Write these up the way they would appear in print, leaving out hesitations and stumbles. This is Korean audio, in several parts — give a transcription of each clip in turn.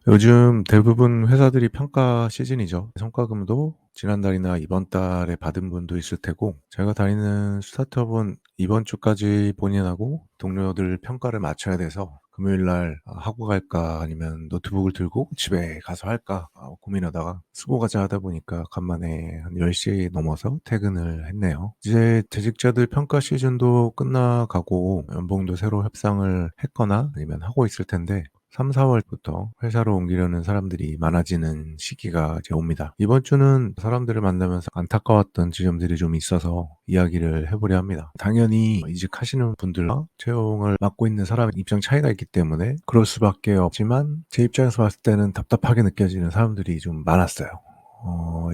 요즘 대부분 회사들이 평가 시즌이죠. 성과금도 지난달이나 이번 달에 받은 분도 있을 테고, 제가 다니는 스타트업은 이번 주까지 본인하고 동료들 평가를 맞춰야 돼서 금요일 날 하고 갈까 아니면 노트북을 들고 집에 가서 할까 고민하다가 수고 가자 하다 보니까 간만에 한 10시 넘어서 퇴근을 했네요. 이제 재직자들 평가 시즌도 끝나가고 연봉도 새로 협상을 했거나 아니면 하고 있을 텐데 3, 4월부터 회사로 옮기려는 사람들이 많아지는 시기가 이제 옵니다. 이번 주는 사람들을 만나면서 안타까웠던 지점들이 좀 있어서 이야기를 해보려 합니다. 당연히 이직하시는 분들과 채용을 맡고 있는 사람의 입장 차이가 있기 때문에 그럴 수밖에 없지만 제 입장에서 봤을 때는 답답하게 느껴지는 사람들이 좀 많았어요.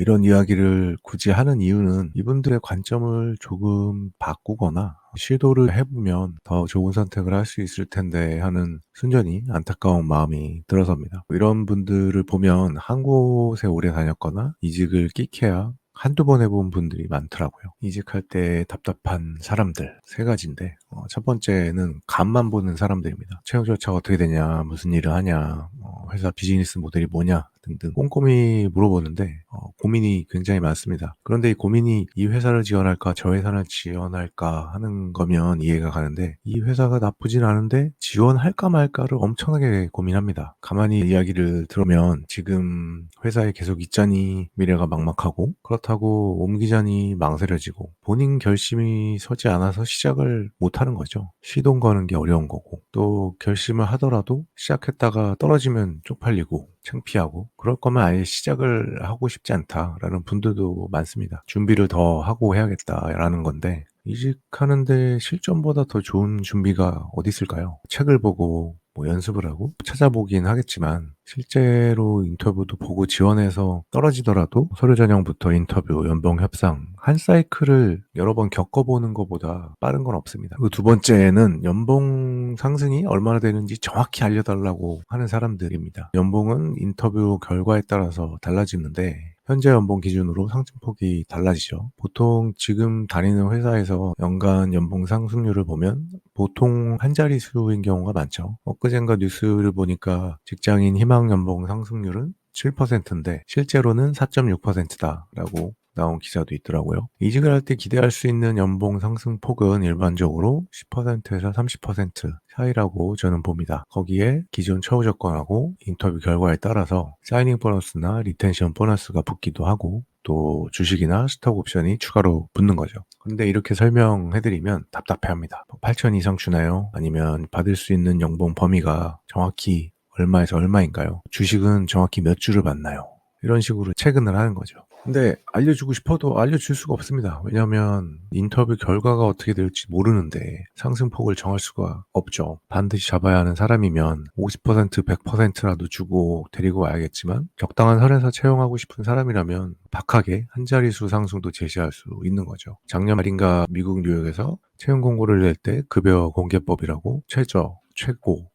이런 이야기를 굳이 하는 이유는 이분들의 관점을 조금 바꾸거나 시도를 해보면 더 좋은 선택을 할 수 있을 텐데 하는 순전히 안타까운 마음이 들어섭니다. 이런 분들을 보면 한 곳에 오래 다녔거나 이직을 끽해야 한두 번 해본 분들이 많더라고요. 이직할 때 답답한 사람들 세 가지인데 첫 번째는 간만 보는 사람들입니다. 채용 절차가 어떻게 되냐, 무슨 일을 하냐, 회사 비즈니스 모델이 뭐냐 등등 꼼꼼히 물어보는데 고민이 굉장히 많습니다. 그런데 이 고민이 이 회사를 지원할까 저 회사를 지원할까 하는 거면 이해가 가는데 이 회사가 나쁘진 않은데 지원할까 말까를 엄청나게 고민합니다. 가만히 이야기를 들으면 지금 회사에 계속 있자니 미래가 막막하고 그렇다고 옮기자니 망설여지고 본인 결심이 서지 않아서 시작을 못하는 거죠. 시동 거는 게 어려운 거고 또 결심을 하더라도 시작했다가 떨어지면 쪽팔리고 창피하고 그럴 거면 아예 시작을 하고 싶지 않다라는 분들도 많습니다. 준비를 더 하고 해야겠다라는 건데 이직하는데 실전보다 더 좋은 준비가 어디 있을까요? 책을 보고 뭐 연습을 하고 찾아보긴 하겠지만 실제로 인터뷰도 보고 지원해서 떨어지더라도 서류 전형부터 인터뷰, 연봉 협상 한 사이클을 여러 번 겪어보는 것보다 빠른 건 없습니다. 그리고 두 번째는 연봉 상승이 얼마나 되는지 정확히 알려달라고 하는 사람들입니다. 연봉은 인터뷰 결과에 따라서 달라지는데 현재 연봉 기준으로 상승폭이 달라지죠. 보통 지금 다니는 회사에서 연간 연봉 상승률을 보면 보통 한 자릿수인 경우가 많죠. 엊그젠가 뉴스를 보니까 직장인 희망 연봉 상승률은 7%인데 실제로는 4.6%다라고 나온 기사도 있더라고요. 이직을 할 때 기대할 수 있는 연봉 상승폭은 일반적으로 10%에서 30% 사이라고 저는 봅니다. 거기에 기존 처우 조건하고 인터뷰 결과에 따라서 사이닝 보너스나 리텐션 보너스가 붙기도 하고 또 주식이나 스톡 옵션이 추가로 붙는 거죠. 근데 이렇게 설명해드리면 답답해합니다. 8천 이상 주나요? 아니면 받을 수 있는 연봉 범위가 정확히 얼마에서 얼마인가요? 주식은 정확히 몇 주를 받나요? 이런 식으로 체근을 하는 거죠. 근데 알려주고 싶어도 알려줄 수가 없습니다. 왜냐하면 인터뷰 결과가 어떻게 될지 모르는데 상승폭을 정할 수가 없죠. 반드시 잡아야 하는 사람이면 50%, 100%라도 주고 데리고 와야겠지만 적당한 선에서 채용하고 싶은 사람이라면 박하게 한 자릿수 상승도 제시할 수 있는 거죠. 작년 말인가 미국 뉴욕에서 채용 공고를 낼 때 급여 공개법이라고 최저, 최고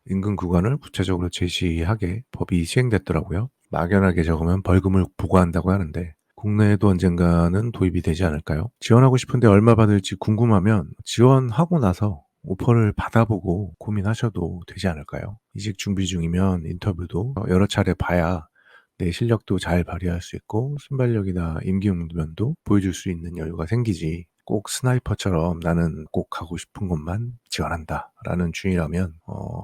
임금 구간을 구체적으로 제시하게 법이 시행됐더라고요. 막연하게 적으면 벌금을 부과한다고 하는데 국내에도 언젠가는 도입이 되지 않을까요? 지원하고 싶은데 얼마 받을지 궁금하면 지원하고 나서 오퍼를 받아보고 고민하셔도 되지 않을까요? 이직 준비 중이면 인터뷰도 여러 차례 봐야 내 실력도 잘 발휘할 수 있고 순발력이나 임기응변도 보여줄 수 있는 여유가 생기지 꼭 스나이퍼처럼 나는 꼭 가고 싶은 곳만 지원한다 라는 주의라면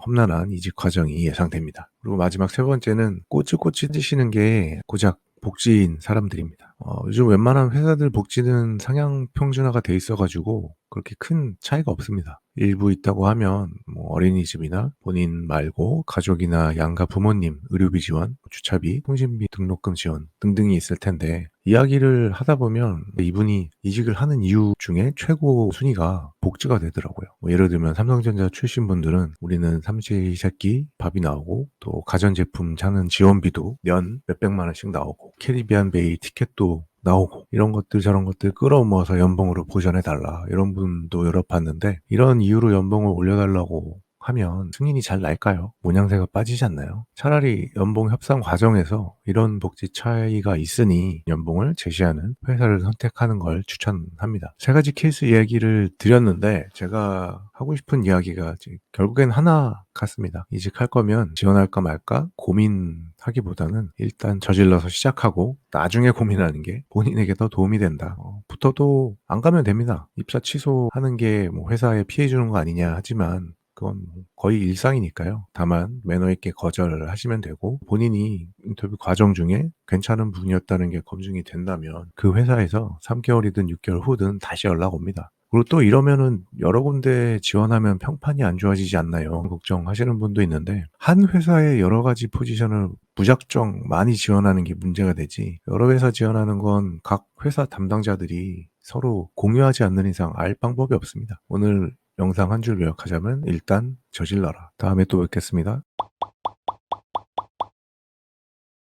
험난한 이직 과정이 예상됩니다. 그리고 마지막 세 번째는 꼬치꼬치 드시는 게 고작 복지인 사람들입니다. 요즘 웬만한 회사들 복지는 상향 평준화가 돼 있어가지고 그렇게 큰 차이가 없습니다. 일부 있다고 하면 뭐 어린이집이나 본인 말고 가족이나 양가 부모님 의료비 지원, 주차비, 통신비 등록금 지원 등등이 있을 텐데 이야기를 하다 보면 이분이 이직을 하는 이유 중에 최고 순위가 복지가 되더라고요. 뭐 예를 들면 삼성전자 출신 분들은 우리는 삼시세끼 밥이 나오고 또 가전제품 사는 지원비도 연 몇백만 원씩 나오고 캐리비안 베이 티켓도 나오고 이런 것들 저런 것들 끌어모아서 연봉으로 보전해달라 이런 분도 여러 봤는데 이런 이유로 연봉을 올려달라고 하면 승인이 잘 날까요? 모양새가 빠지지 않나요? 차라리 연봉 협상 과정에서 이런 복지 차이가 있으니 연봉을 제시하는 회사를 선택하는 걸 추천합니다. 세 가지 케이스 이야기를 드렸는데 제가 하고 싶은 이야기가 결국엔 하나 같습니다. 이직할 거면 지원할까 말까 고민하기보다는 일단 저질러서 시작하고 나중에 고민하는 게 본인에게 더 도움이 된다. 붙어도 안 가면 됩니다. 입사 취소하는 게 뭐 회사에 피해 주는 거 아니냐 하지만 그건 뭐 거의 일상이니까요. 다만 매너 있게 거절을 하시면 되고 본인이 인터뷰 과정 중에 괜찮은 분이었다는 게 검증이 된다면 그 회사에서 3개월이든 6개월 후든 다시 연락 옵니다. 그리고 또 이러면은 여러 군데 지원하면 평판이 안 좋아지지 않나요? 걱정하시는 분도 있는데 한 회사에 여러 가지 포지션을 무작정 많이 지원하는 게 문제가 되지 여러 회사 지원하는 건 각 회사 담당자들이 서로 공유하지 않는 이상 알 방법이 없습니다. 오늘 영상 한 줄 요약하자면 일단 저질러라. 다음에 또 뵙겠습니다.